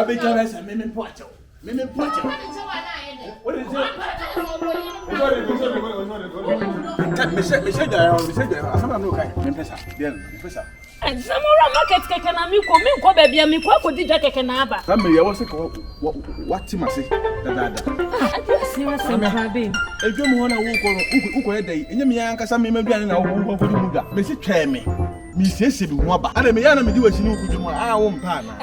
be jealous and me pocho. Me pocho. What is it? And some more market can I make baby and me quack did Jack and Abba. Some me was what Timmy say that. Serious and having A good one who day, and you young Cassam, maybe I know who could do that. Mrs. Chammy, Miss Wabba, and me, I do as you know, could do my own partner.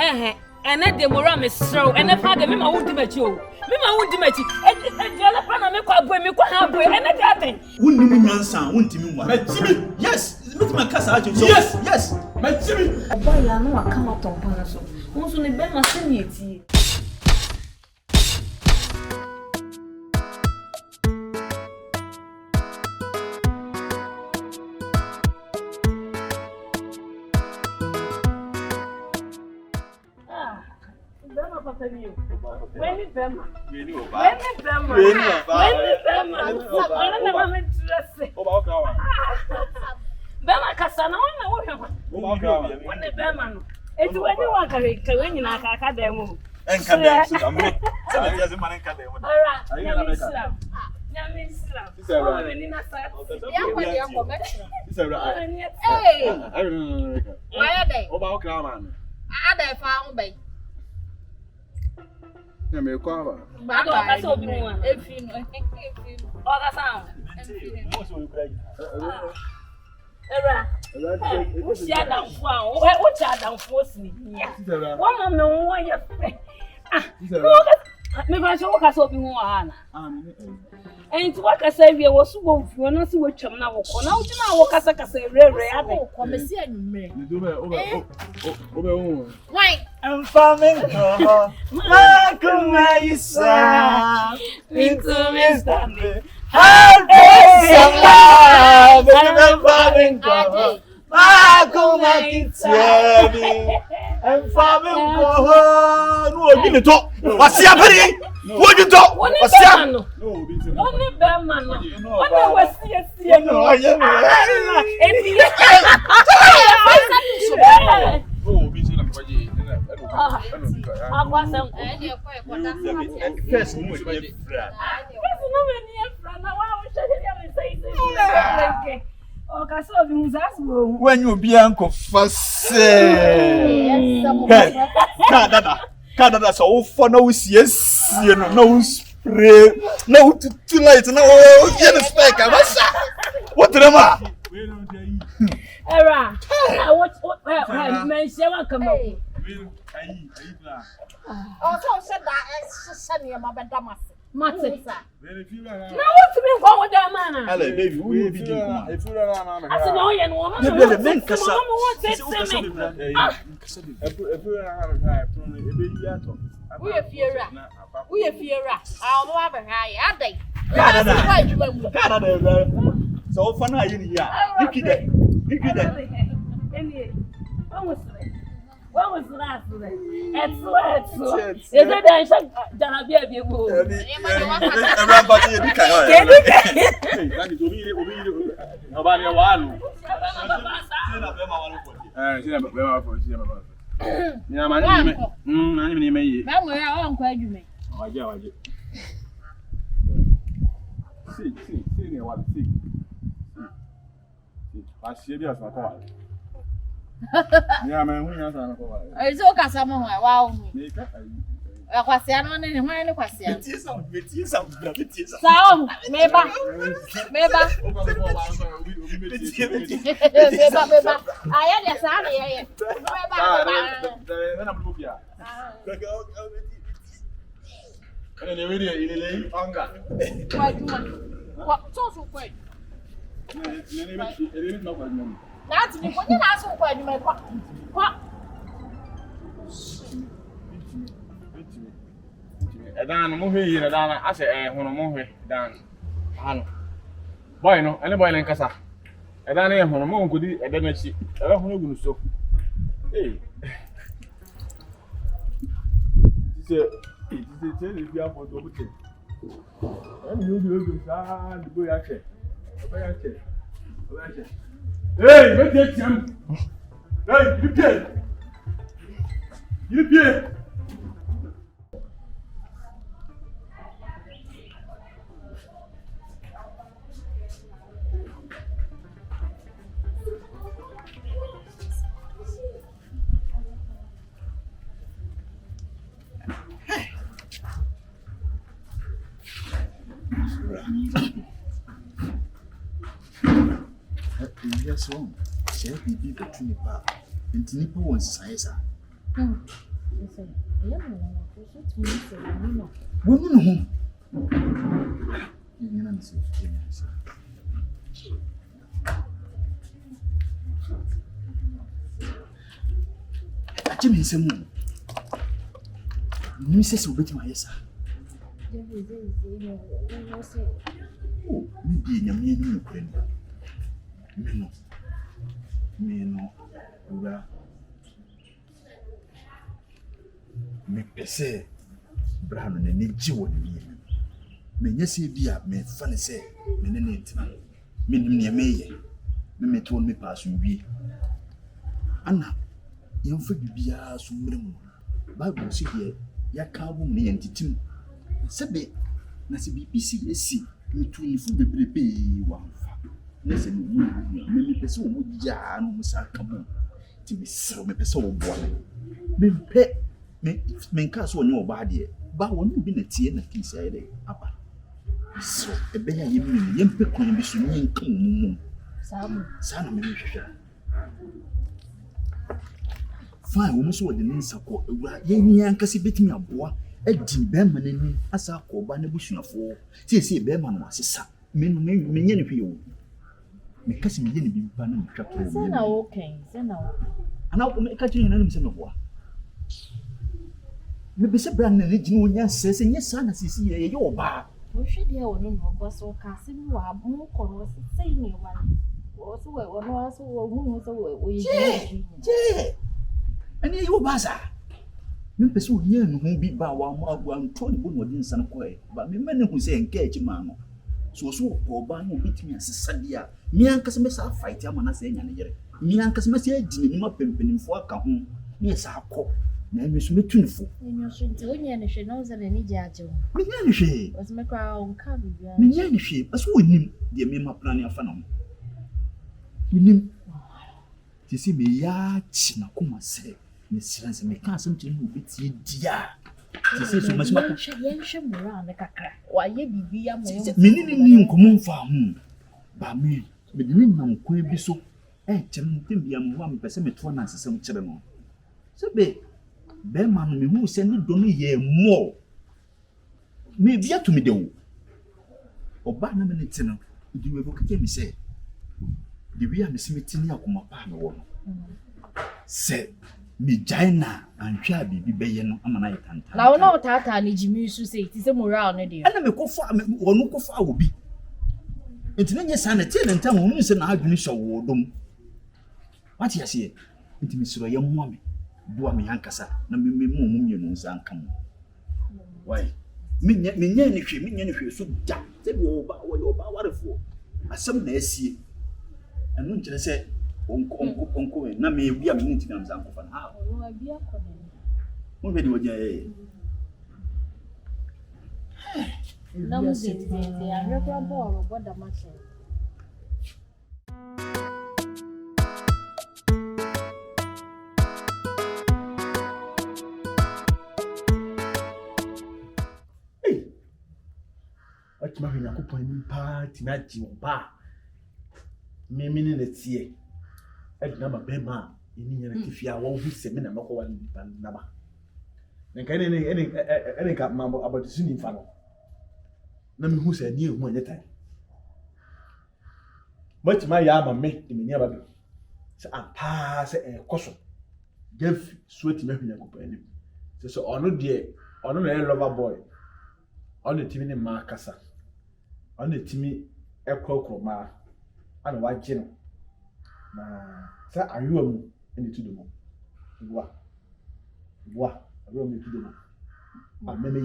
And at the Ewurama is so, and the father, me, my ultimate you. Me, my ultimate, and the other partner, me, quite boy, me, quite boy, and the other. Wouldn't you answer? Wouldn't you? Yes, look my casa. Yes, my Jimmy. A boy, I know I come out on Panaso. Who's only been my senior. When is them? Bema kasana wana wohwe. Wone bema no. Eti wani wakareka wenyi na akaka demu. Enka demu amre. Sabe yaze man enka demu. Ara, nyamislam. Oh, we na sa. Ya kwa dia commercial. Hey. Why are they? Oba okra man. Ada fa unbai. Na me kwa ba. Ba do ka so bi mu a. Efi no. O ka sa. Mo so ukra. Era. Wo si adamfo a, wo ti adamfo si ni ya. Wo ma me wo ya fe. Ah. Me ba so wo ka so bi mu a na. Enti wo ka sa wie wo so bo mfuo no se wo twam na wo ko na wo na wo kasa kasa rere ade. Ko me si anumre. Ni do be obe o. Why? I'm farming. Makuma isa. Into Mr. I'm farming. Makuma kitani. I'm farming. No, give it up. What's happening? What you talk? What's happening? Only Berman. Only was here. No, I am. Oh, be so like first, when you be uncle first, Canada, so for no yes, you know, no spray, no too late, no, get spec. What the matter? Era, I watch what man say one come out. Also said that send me my bedamas. Mate. Now what to me with that man? Hello, baby, we be doing. If you are I said no, you know, mama. We are Fiera. I'll have a high day. Canada. So for now, you here. You get it. What was last day? It's is it I said that be a big boy. Nobody one. Yeah, man, we are not. It's okay, someone. Wow. I was saying, I'm in my question. Sound, maybe. I had a son here. And the video in the anger. What? So quick. That's me. When you ask what you make, what? Dan mo hwe yire dan ase hono mo hwe dan hano boy no ene boy len kasa dan e hono mo nkodi ede na chi e hono gunu so Dise le bia for do bute ene yo do sa di boy ache hey me tie tiam hey you pie Yes, wrong. Share be between the bar. And Tinipo was size. Woman, Jimmy, some Mrs. will bet my yes. Oh, maybe a mean friend. Me no, me pese Brown and a Jew. Me, yes, be a me funny say, me nentina, me near me, me told me pass you be. Anna, young fig be a sum. Bible see here, ya carbon me and Titim. Sabe, Nasi BBC, me to you for the baby one. Listen, me person would ya no come to be so me person boy. Me pet me cast on your body, but one be a tea and a kiss up. So a bear you mean, young pickle be soon come. Son of me. Fine, woman saw the name support, ye and Cassie bit me a boy, a Jim Bearman in me, as I call Bannabush of 4. See, Bearman was a son. Me, any you. Because me didn't be banning trap. Send okay, send out. And I'll make a change in some of what. Maybe some brand religion says, and yes, son, as you see, your bar. We should hear one was so casting you are more corals, saying you one. Also, one was we and you bazaar. Me pursue here and won't be bow one 20 within some quay, but me men who say engage mamma. So poor ban will beat me as a sadia. Me and Casimir fight him and I say, me and Casimir didn't up in for a home. Yes, I'll call. Name is me tuneful. And you should do any she knows that any judge. Me any she was my crown carry. me any she, as we him, dear me, my plan of phantom. We him to see me ya chinakuma say, Miss Ransom, me can't something who beats ye dear. To say so much more around the cacra. Why ye be a meaning common farm. By me, but the name could be so. Chum, be 1% to one answer some children. So be Bearman, me who send it don't ye more. Maybe yet to me do. Or by no minute, do you ever me say? The way I'm smithing your comapano. Say, me Jaina and Shabby be baying on my night. Now, no, Tata, need you to say it is a morale, dear. And I may go far or no go far will be. It's not your son a tale and tell me, and I do so. What you say? It is a young woman. Do me Ancasa, no me moons and come. Why? Me any so damn. They will about what for. As some may see. And when you say, Uncle, and not me be a minute to Uncle Van How. What do you No, they are regular ball, what the matter. What my occupying party, not you bar. Me meaning it's here. At number Bema, in if you are all who send me a mock one number. Then can any cat mamma about the singing funnel. No me who said you one time. Much my yama make in the nearby. So I pass a caution. Gyemfi sweaty me when I company. So on dear, on a lover boy. On the Timmy Marcassa. On the Timmy Echo and white general. Sir, are you in the to the moon? What? I will make you know. Maybe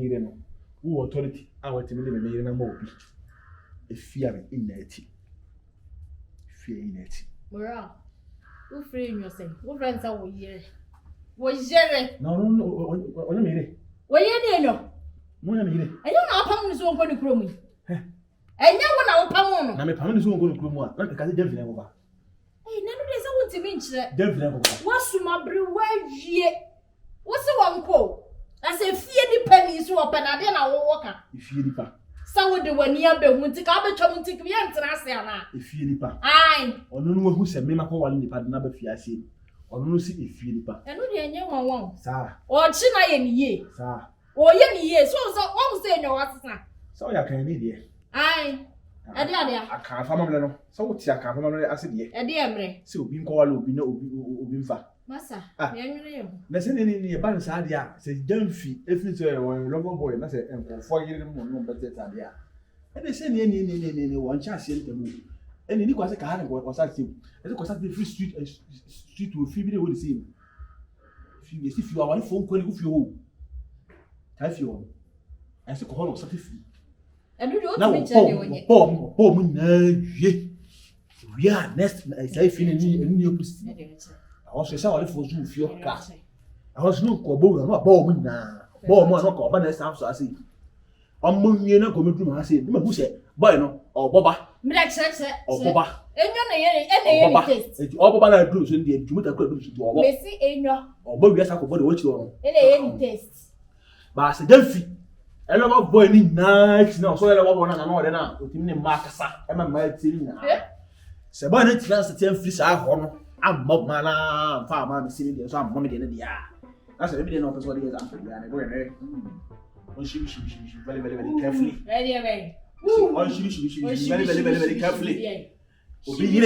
you know. Who authority? Our Timmy made a more. A fear in it. Fear in it. Morale. Who frame yourself? What friends are we here? Was Jerry? No, what you mean? Well, you know. What you mean? I don't know how come so going to grow me. I know when I'll come on. I'm a pound is going to grow more. Not because Gyemfi over. Hey, none of this I want to mention. Gyemfi over. What's to my brew? Where ye? What's the one call? I say, fear the pennies who open, and then I will walk. If efie nipa sa wo de wani abehu nti ka betwa nti bi entra ase ana efie nipa ai ono no hu se me makọ wale nipa na ba fie ase ono no si efie nipa eno de enye won sa o chi na ye ni ye sa o ye ni ye so wo se enyo wasesa so ya kan ni de ai ade aka fa mamle no so wo ti aka fa mamle ase de ade emre se obi nkọ wale obi na obi mfa masa ya nwere ye na se ni ba sa de a se Gyemfi efi so won lover boy na se enkofo yire mo no bete ta de a ene se ni won cha ase ntemu ene ni kwase ka ha ne ko sa se ese ko sa de free street wo fi bi de wo de se fi bi si fi wa wale phone ko ni ku fi wo ta fi wo ese ko ho no sa fi enu de o ti me chane wonye po mu na ye we are next say fi niekusi also say wale for zu fi o ka also no ko bo na ba mu na bo mu na ko ba na sa so ase ọmọ nwie na ko medu ma ase ma hu se boy no oboba me da cheche oboba enyo na ye ni taste oboba na dru so ndi ntumuta ko dru so do obo me si enyo obo wi asa ko bo de wo chi wo ye ni taste ba se Gyemfi elo ba boy ni nice na so ele wa bo na na ode na otimi ni ma kasa e ma ma tiri na se boy na tira se tem free sa ho no ammo ma na fa ma me siri de so ammo me de ne dia na se be de no person de example ya ne go ne on shi very carefully ready on shi very carefully obi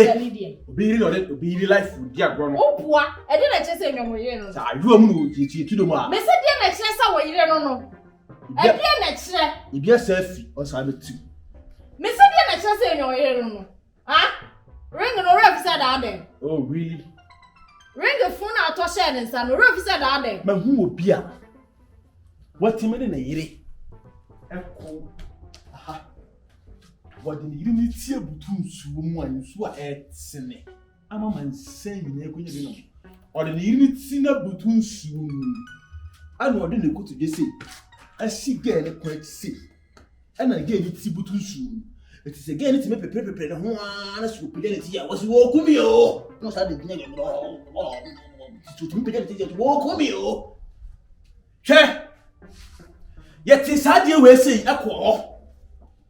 life di agro no opua e de na chese enyo moye no sa ayu mu no ti do mu a me se de na chese wo yire no no e de na chire ibi selfie o sa be tu me se de na chese enyo yire no no ha ring no ref said that oh really ring the phone out to share and son ref said that ma hu obi a what me na yire eko aha what the yire ni tie butu nsu mu ansu a etene ama man sen ni ekonye bi no o de yire ni ti na butu nsu ana o de ne kutu je sei asi ge ne ko sei ana ge ni ti butu nsu it is again ti me pepe ne ho ana su pede ne ti ya wasi wo kumi o no sa de nya ge no tu me pede ne ti ya wo kumi o che yeti sadie we sei ekwo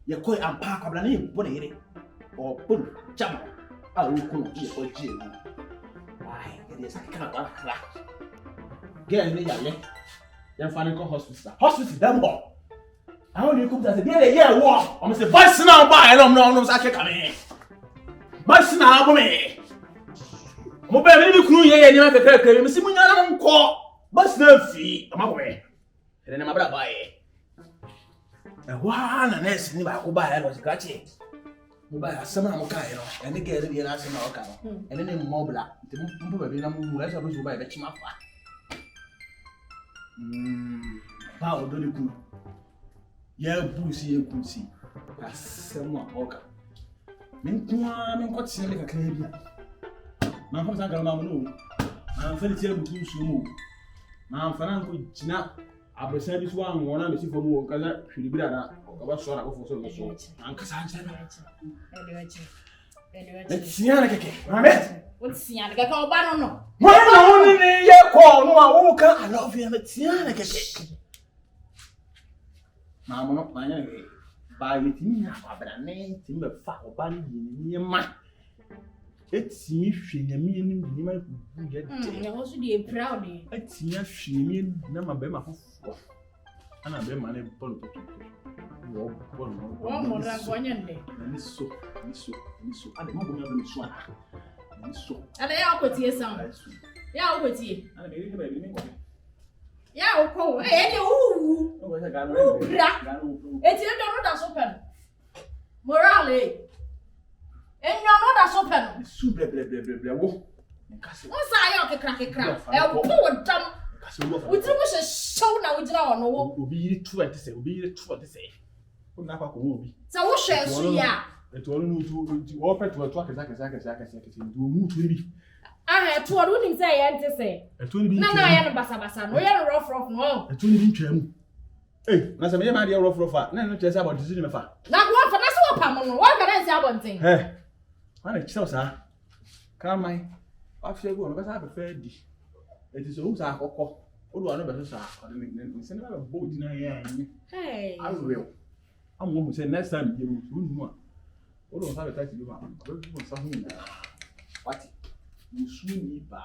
ye ko ampa kwabla ne bo ne yire o pun cham a wo ko ye ko ji no ai ye sa kana ba kra ge ne ya le ya fa ne ko hospital dem bo I only come to say dey here wo I'm say boy now ba no sa ke kame boy now bo me mo be me kunu ye ni ma kekere me si munya na nko boy now fi ama bo me ene na mabra ba ye wa na nesi ni ba ko ba ya lo sikache mo ba ya sama mo kai no ene ge ri na sama o ka no ene ne mo bla nti mo ba bi na mo mu la sa bo so ba ya chima fa ba o do ni ku ya busi asema oka min ko tsene ka kan bi man fa san garma mu man fa ti butu su mu man fa nan ko jina abesa bi so an wona me si fo mu kaza hwiribira na ka ba so na ko fo so so an ka san san e tiana keke mamet o tiana keke o ba no no ni ye ko no a wo ka I love you me tiana keke Mama no manya ba yetimi na abrane timi be fa oba ni ma etimi hwenyame ni ma bu ye de ya so dey proud etimi hwenyame na ma be ma fofo ana be ma ne bolo to wo bolo wo mo ra gonya nde ni so ade mo gonya be so ana ni so ada ya akotie sam ya akotie ana be ri be ni ko ya uko ni bra eti no da so pen morale enyo no da so pen su bre wo nkase won sa ya okekra e wo dam nkase wo wo tiri mo she show na wo jira ono wo obi yiri tu ante se o na kwa ko obi sa wo she so ya eto onu tu wo pet wo tu akesa ndu mu tu bi aha to wo nim say ya ante se eto ni bi na ya no basa no ya no rough no eto ni bi ntwam na se me ma de rough na no chese about decision me fa na go fa na se wo pam no wo ka na se abonten ana chise sa kamai afia go no besa be fa di eti so usa akokọ odu anu be so sa o de ni se na be bo di na ya ni hey I will I'm going to say next time you will don't have a taxi. Something what you soon need by.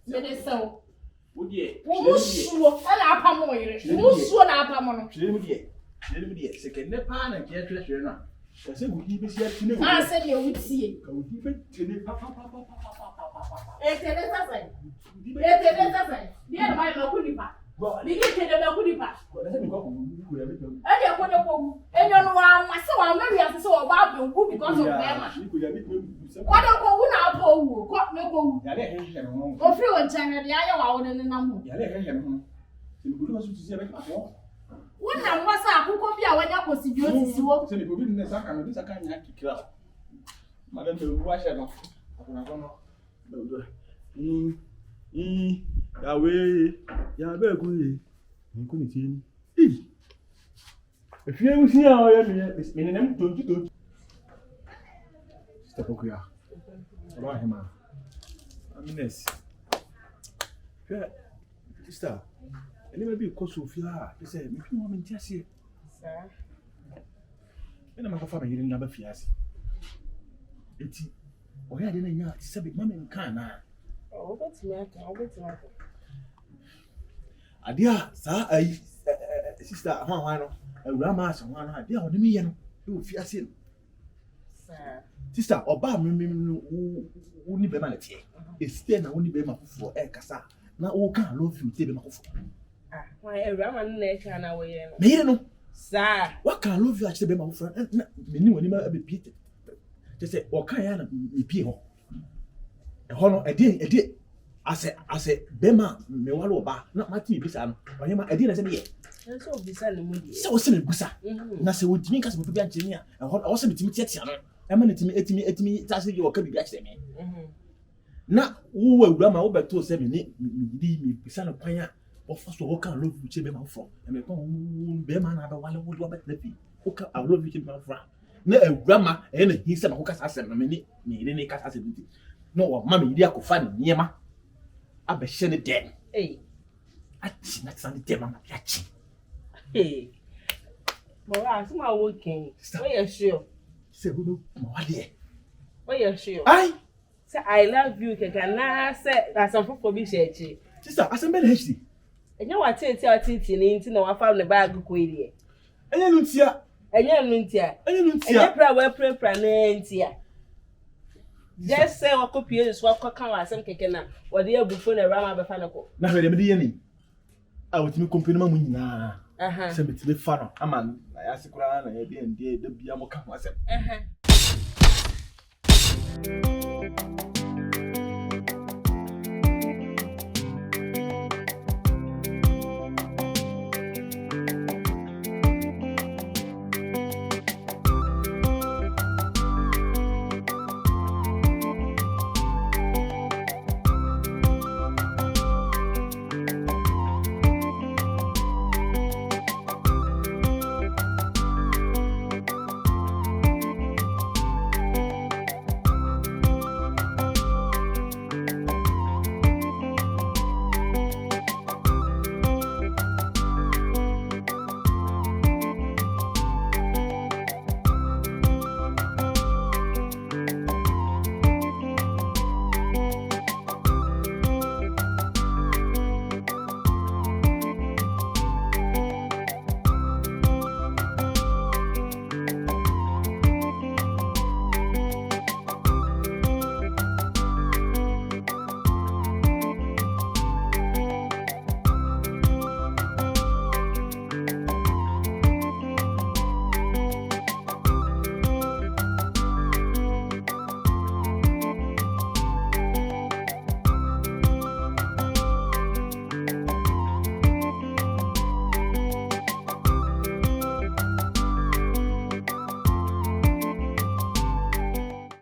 Let it so. Would ye? Who's up a more? Who's one up a more? Second, the pan and get treasure now. I said, would he be here to know? I said you would see. Well, you get the Kunipa. And you're going to go. And you're my son, maybe I saw about you because of them. What a go now, Paul, what no go. Or few and China, the other one in the number. One now was up who could be our when you was you to walk to the business. I can do this. I can't have to kill. Madame, why shall I? Yahweh, Yahweh, good. You couldn't see. If you ever see how I am, it's in them 22. Step Pokua. About him, I mean, yes. Sister, and it may be a cost of fear. He said, if you want me to see, sir, and I'm a family in number fears. It's why I didn't know it's a big mammy in Kana. Oh, what's the matter? Adia, sir, sister, Ewurama, someone, Adia, on me, and you fear sin. Sir, sister, Oba, who need be managed. It's still only be my for Ekasa. Now, who can't love you, tell me. Ah, why Ewurama neck and away. Me, no, sir, what can love you actually be my friend? Many when you may be beaten. Just say, what can I be? Honor, I did. I said, Bema, me wallow ba, not my tea, Bissan, or him, I didn't say, yes. So, Bissan, so was in Bussa. Nasa would drink us with the engineer, and what also to me, Tiana, and me, tasking your could be actually me. Now, who will grandma over to 7 me, Bissan of Paya, or first walk and love which came out from, and me come Bema, and I would love it, Leppy, who can I love you from. No, grandma, and he said, who can ask them a minute, me, any capacity. No, mammy, dear, could find Niema. I be sure dead. Hey, I see not Sunday day, Mamma. Hey, well, I'm my working. Why are sure? Say, who know, why are sure? I love you, can I say that some people be shared? Sister, I said, Hasty. And you are teaching into no, I found the bag of query. And you don't see her, and you don't see her, and you don't see her, pray, just say what copy is what come as some kekena or the before the Rama Bafanaco. Now, the beginning. I would make company now. Send it to the farm. A man, I asked a crown and the Biamo come was it.